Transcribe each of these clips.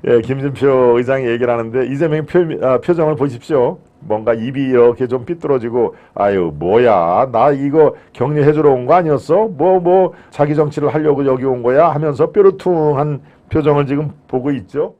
예, 김진표 의장이 얘기를 하는데 이재명의 표정을 보십시오. 뭔가 입이 이렇게 좀 삐뚤어지고 아유 뭐야 나 이거 격려해주러 온 거 아니었어? 뭐 자기 정치를 하려고 여기 온 거야? 하면서 뾰루퉁한 표정을 지금 보고 있죠.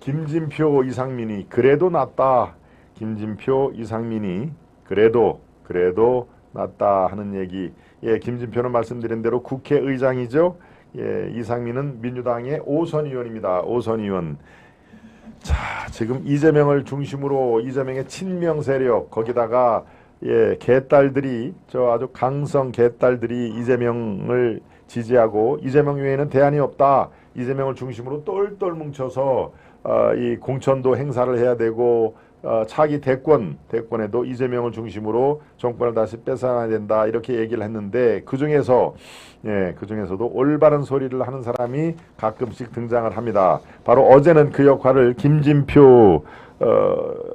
김진표 이상민이 그래도 낫다. 김진표 이상민이 그래도 낫다 하는 얘기. 예, 김진표는 말씀드린 대로 국회의장이죠. 예, 이상민은 민주당의 5선 의원입니다. 5선 의원. 자, 지금 이재명을 중심으로 이재명의 친명 세력 거기다가 예, 개딸들이 저 아주 강성 개딸들이 이재명을 지지하고 이재명 외에는 대안이 없다. 이재명을 중심으로 똘똘 뭉쳐서 이 공천도 행사를 해야 되고 차기 대권에도 이재명을 중심으로 정권을 다시 뺏어야 된다 이렇게 얘기를 했는데 그 중에서도 올바른 소리를 하는 사람이 가끔씩 등장을 합니다. 바로 어제는 그 역할을 김진표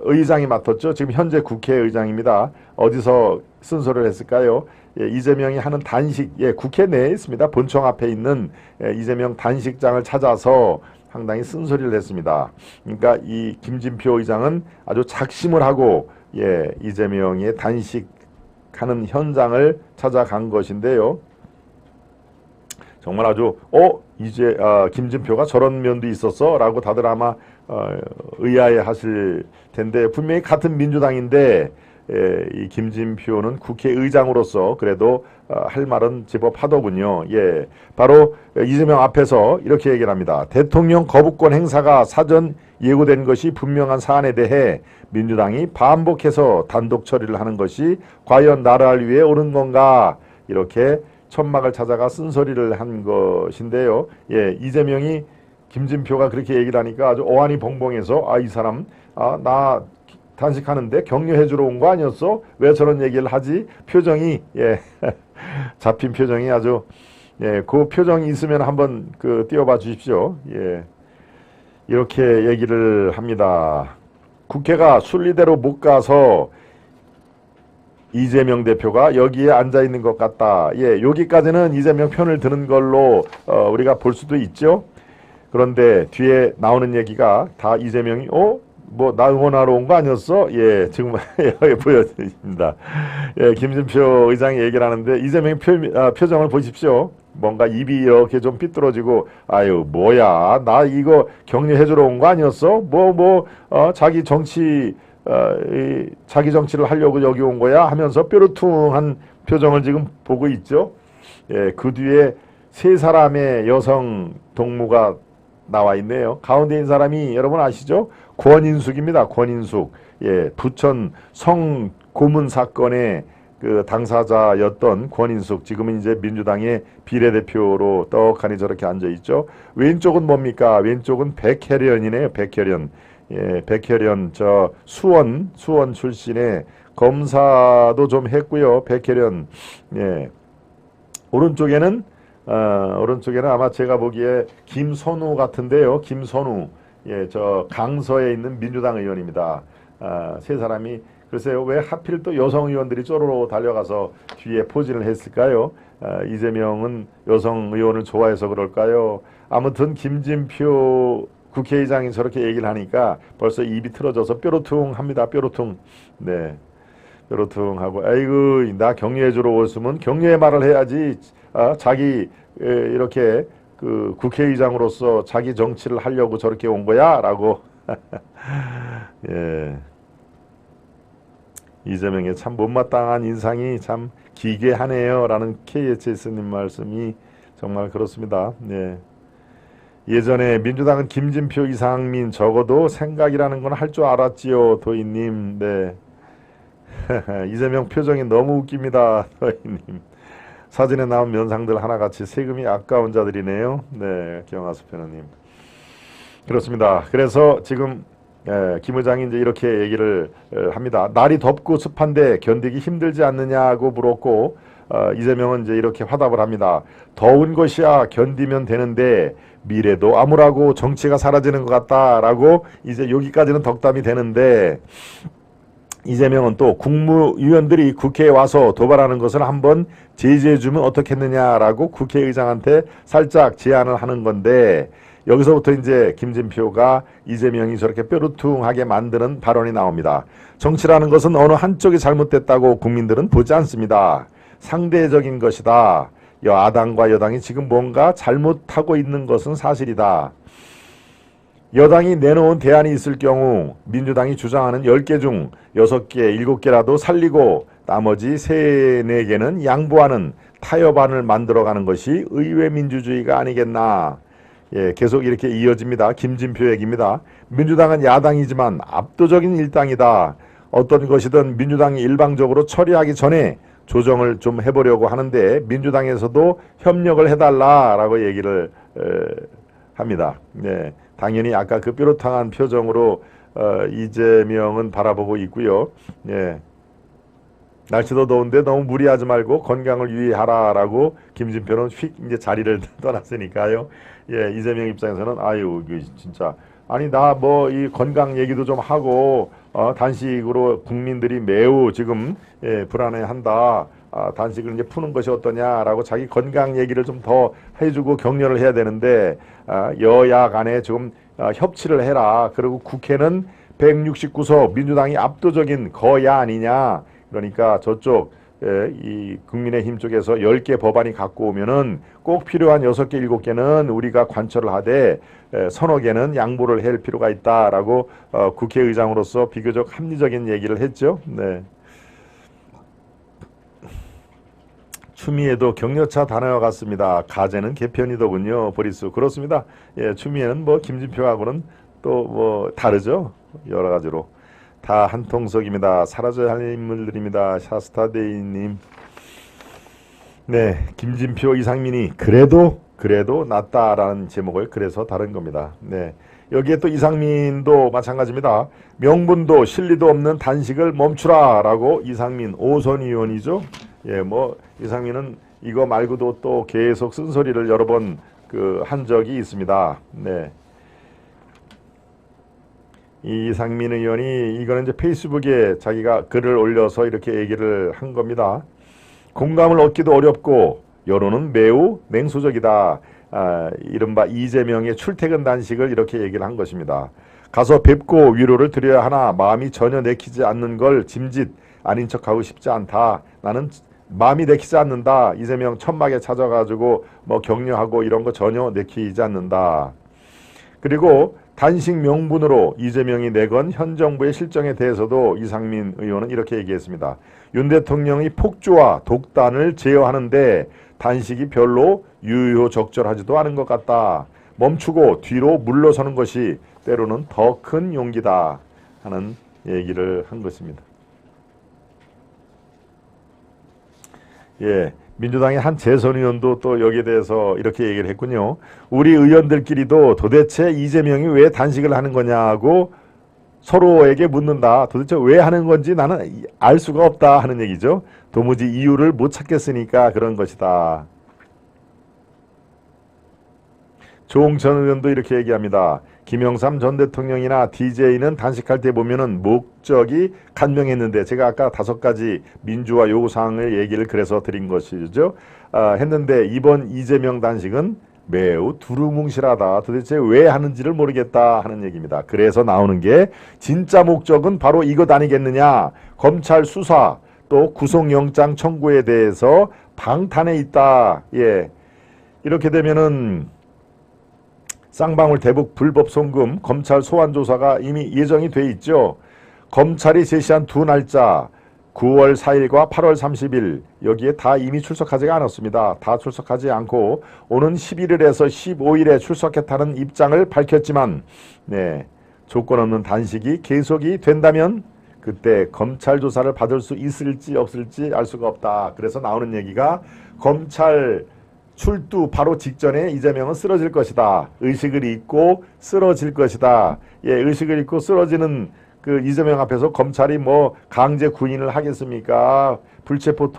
의장이 맡았죠. 지금 현재 국회의장입니다. 어디서 쓴소리를 했을까요? 예, 이재명이 하는 단식, 예, 국회 내에 있습니다. 본청 앞에 있는 이재명 단식장을 찾아서 상당히 쓴소리를 했습니다. 그러니까 이 김진표 의장은 아주 작심을 하고 예, 이재명의 단식하는 현장을 찾아간 것인데요. 정말 아주 이제 김진표가 저런 면도 있었어 라고 다들 아마 의아해 하실 텐데 분명히 같은 민주당인데 이 김진표는 국회의장으로서 그래도 할 말은 제법 하더군요. 예, 바로 이재명 앞에서 이렇게 얘기를 합니다. 대통령 거부권 행사가 사전 예고된 것이 분명한 사안에 대해 민주당이 반복해서 단독 처리를 하는 것이 과연 나라를 위해 옳은 건가 이렇게 천막을 찾아가 쓴소리를 한 것인데요. 예, 이재명이 김진표가 그렇게 얘기를 하니까 아주 어안이 벙벙해서 이 사람 나 단식하는데 격려해주러 온 거 아니었어? 왜 저런 얘기를 하지? 표정이 예 잡힌 표정이 아주 예, 그 표정이 있으면 한번 띄워봐 주십시오. 예, 이렇게 얘기를 합니다. 국회가 순리대로 못 가서 이재명 대표가 여기에 앉아 있는 것 같다. 예, 여기까지는 이재명 편을 드는 걸로 우리가 볼 수도 있죠. 그런데 뒤에 나오는 얘기가 다 이재명이 나 응원하러 온 거 아니었어? 예, 지금 여기 보여드립니다. 예, 김진표 의장이 얘기를 하는데 이재명의 표정을 보십시오. 뭔가 입이 이렇게 좀 삐뚤어지고 아유 뭐야 나 이거 격려해주러 온 거 아니었어? 자기 정치를 하려고 여기 온 거야? 하면서 뾰루퉁한 표정을 지금 보고 있죠. 예, 그 뒤에 세 사람의 여성 동무가 나와 있네요. 가운데 있는 사람이 여러분 아시죠? 권인숙입니다. 권인숙. 예, 부천 성 고문 사건의 당사자였던 권인숙. 지금은 이제 민주당의 비례대표로 떡하니 저렇게 앉아 있죠. 왼쪽은 뭡니까? 왼쪽은 백혜련이네요. 백혜련. 예, 백혜련 저 수원 출신의 검사도 좀 했고요. 백혜련. 예. 오른쪽에는 아마 제가 보기에 김선우 같은데요. 김선우. 예, 저 강서에 있는 민주당 의원입니다. 세 사람이 글쎄요. 왜 하필 또 여성 의원들이 쪼로로 달려가서 뒤에 포진을 했을까요? 이재명은 여성 의원을 좋아해서 그럴까요? 아무튼 김진표 국회의장이 저렇게 얘기를 하니까 벌써 입이 틀어져서 뾰루퉁합니다. 뾰루퉁. 네. 뾰루퉁하고 아이고 나 격려해주러 왔으면 격려의 말을 해야지. 자기 이렇게 국회의장으로서 자기 정치를 하려고 저렇게 온 거야? 라고 예. 이재명의 참 못마땅한 인상이 참 기괴하네요 라는 KHS님 말씀이 정말 그렇습니다. 네. 예전에 민주당은 김진표 이상민 적어도 생각이라는 건 할 줄 알았지요 도희님. 네. 이재명 표정이 너무 웃깁니다 도희님. 사진에 나온 면상들 하나같이 세금이 아까운 자들이네요. 네, 경하수 변호님. 그렇습니다. 그래서 지금 김 의장이 이제 이렇게 얘기를 합니다. 날이 덥고 습한데 견디기 힘들지 않느냐고 물었고 이재명은 이제 이렇게 화답을 합니다. 더운 것이야 견디면 되는데 미래도 암울하고 정치가 사라지는 것 같다라고 이제 여기까지는 덕담이 되는데 이재명은 또 국무위원들이 국회에 와서 도발하는 것을 한번 제지해주면 어떻겠느냐라고 국회의장한테 살짝 제안을 하는 건데, 여기서부터 이제 김진표가 이재명이 저렇게 뾰루퉁하게 만드는 발언이 나옵니다. 정치라는 것은 어느 한쪽이 잘못됐다고 국민들은 보지 않습니다. 상대적인 것이다. 야당과 여당이 지금 뭔가 잘못하고 있는 것은 사실이다. 여당이 내놓은 대안이 있을 경우 민주당이 주장하는 10개 중 6개, 7개라도 살리고 나머지 3, 4개는 양보하는 타협안을 만들어가는 것이 의회 민주주의가 아니겠나. 예, 계속 이렇게 이어집니다. 김진표 얘기입니다. 민주당은 야당이지만 압도적인 일당이다. 어떤 것이든 민주당이 일방적으로 처리하기 전에 조정을 좀 해보려고 하는데 민주당에서도 협력을 해달라라고 얘기를 합니다. 네, 당연히 아까 그 뾰루퉁한 표정으로 이재명은 바라보고 있고요. 예, 날씨도 더운데 너무 무리하지 말고 건강을 유의하라라고 김진표는 휙 이제 자리를 떠났으니까요. 예, 이재명 입장에서는 아유 이거 진짜 아니 나 뭐 이 건강 얘기도 좀 하고 단식으로 국민들이 매우 지금 불안해한다. 단식을 이제 푸는 것이 어떠냐라고 자기 건강 얘기를 좀 더 해주고 격려를 해야 되는데 여야 간에 지금 협치를 해라. 그리고 국회는 169석 민주당이 압도적인 거야 아니냐. 그러니까 저쪽 이 국민의힘 쪽에서 10개 법안이 갖고 오면은 꼭 필요한 6개, 7개는 우리가 관철을 하되 서너 개는 양보를 할 필요가 있다라고 국회의장으로서 비교적 합리적인 얘기를 했죠. 네. 추미애도 격려차 단어와 같습니다. 가재는 개편이더군요. 보리수. 그렇습니다. 예, 추미애는 뭐 김진표하고는 또 뭐 다르죠. 여러 가지로. 다 한통속입니다. 사라져야 할 인물들입니다. 샤스타데이님. 네, 김진표, 이상민이 그래도 낫다라는 제목을 그래서 다른 겁니다. 네, 여기에 또 이상민도 마찬가지입니다. 명분도 실리도 없는 단식을 멈추라라고 이상민 오선 의원이죠. 예, 뭐 이상민은 이거 말고도 또 계속 쓴소리를 여러 번 한 적이 있습니다. 네. 이상민 의원이 이거는 이제 페이스북에 자기가 글을 올려서 이렇게 얘기를 한 겁니다. 공감을 얻기도 어렵고 여론은 매우 냉소적이다. 이른바 이재명의 출퇴근 단식을 이렇게 얘기를 한 것입니다. 가서 뵙고 위로를 드려야 하나 마음이 전혀 내키지 않는 걸 짐짓 아닌 척하고 싶지 않다. 나는 마음이 내키지 않는다. 이재명 천막에 찾아가지고 뭐 격려하고 이런 거 전혀 내키지 않는다. 그리고 단식 명분으로 이재명이 내건 현 정부의 실정에 대해서도 이상민 의원은 이렇게 얘기했습니다. 윤 대통령이 폭주와 독단을 제어하는데 단식이 별로 유효적절하지도 않은 것 같다. 멈추고 뒤로 물러서는 것이 때로는 더 큰 용기다 하는 얘기를 한 것입니다. 예, 민주당의 한 재선 의원도 또 여기에 대해서 이렇게 얘기를 했군요. 우리 의원들끼리도 도대체 이재명이 왜 단식을 하는 거냐고 서로에게 묻는다. 도대체 왜 하는 건지 나는 알 수가 없다 하는 얘기죠. 도무지 이유를 못 찾겠으니까 그런 것이다. 조홍천 의원도 이렇게 얘기합니다. 김영삼 전 대통령이나 DJ는 단식할 때 보면은 목적이 간명했는데 제가 아까 5가지 민주화 요구사항을 얘기를 그래서 드린 것이죠. 했는데 이번 이재명 단식은 매우 두루뭉실하다. 도대체 왜 하는지를 모르겠다 하는 얘기입니다. 그래서 나오는 게 진짜 목적은 바로 이것 아니겠느냐. 검찰 수사 또 구속영장 청구에 대해서 방탄에 있다. 예, 이렇게 되면은 쌍방울 대북 불법 송금 검찰 소환 조사가 이미 예정이 돼 있죠. 검찰이 제시한 두 날짜 9월 4일과 8월 30일 여기에 다 이미 출석하지가 않았습니다. 다 출석하지 않고 오는 11일에서 15일에 출석했다는 입장을 밝혔지만 네, 조건 없는 단식이 계속이 된다면 그때 검찰 조사를 받을 수 있을지 없을지 알 수가 없다. 그래서 나오는 얘기가 검찰 출두 바로 직전에 이재명은 쓰러질 것이다. 의식을 잊고 쓰러질 것이다. 예, 의식을 잊고 쓰러지는 그 이재명 앞에서 검찰이 뭐 강제 구인을 하겠습니까? 불체포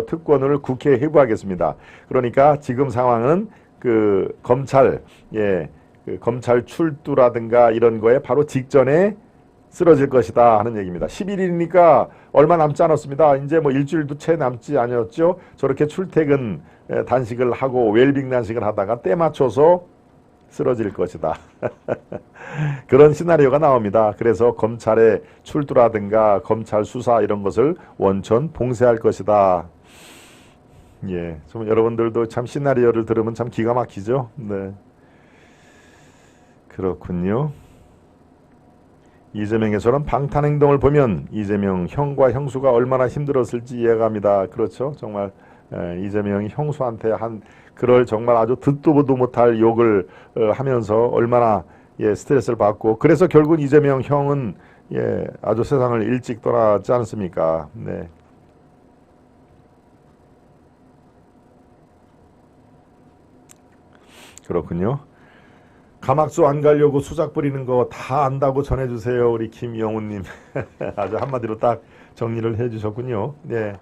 특권을 국회에 회부하겠습니다. 그러니까 지금 상황은 그 검찰, 예, 그 검찰 출두라든가 이런 거에 바로 직전에 쓰러질 것이다 하는 얘기입니다. 11일이니까 얼마 남지 않았습니다. 이제 뭐 일주일도 채 남지 않았죠. 저렇게 출퇴근 단식을 하고 웰빙 단식을 하다가 때 맞춰서 쓰러질 것이다. 그런 시나리오가 나옵니다. 그래서 검찰의 출두라든가 검찰 수사 이런 것을 원천 봉쇄할 것이다. 예, 좀 여러분들도 참 시나리오를 들으면 참 기가 막히죠. 네, 그렇군요. 이재명의 저런 방탄 행동을 보면 이재명 형과 형수가 얼마나 힘들었을지 이해갑니다. 그렇죠. 정말 이재명이 형수한테 한 그럴 정말 아주 듣도 보도 못할 욕을 하면서 얼마나 스트레스를 받고 그래서 결국 이재명 형은 아주 세상을 일찍 떠났지 않습니까? 네. 그렇군요. 가막수 안 가려고 수작 부리는 거 다 안다고 전해주세요. 우리 김영훈님. 아주 한마디로 딱 정리를 해주셨군요. 네.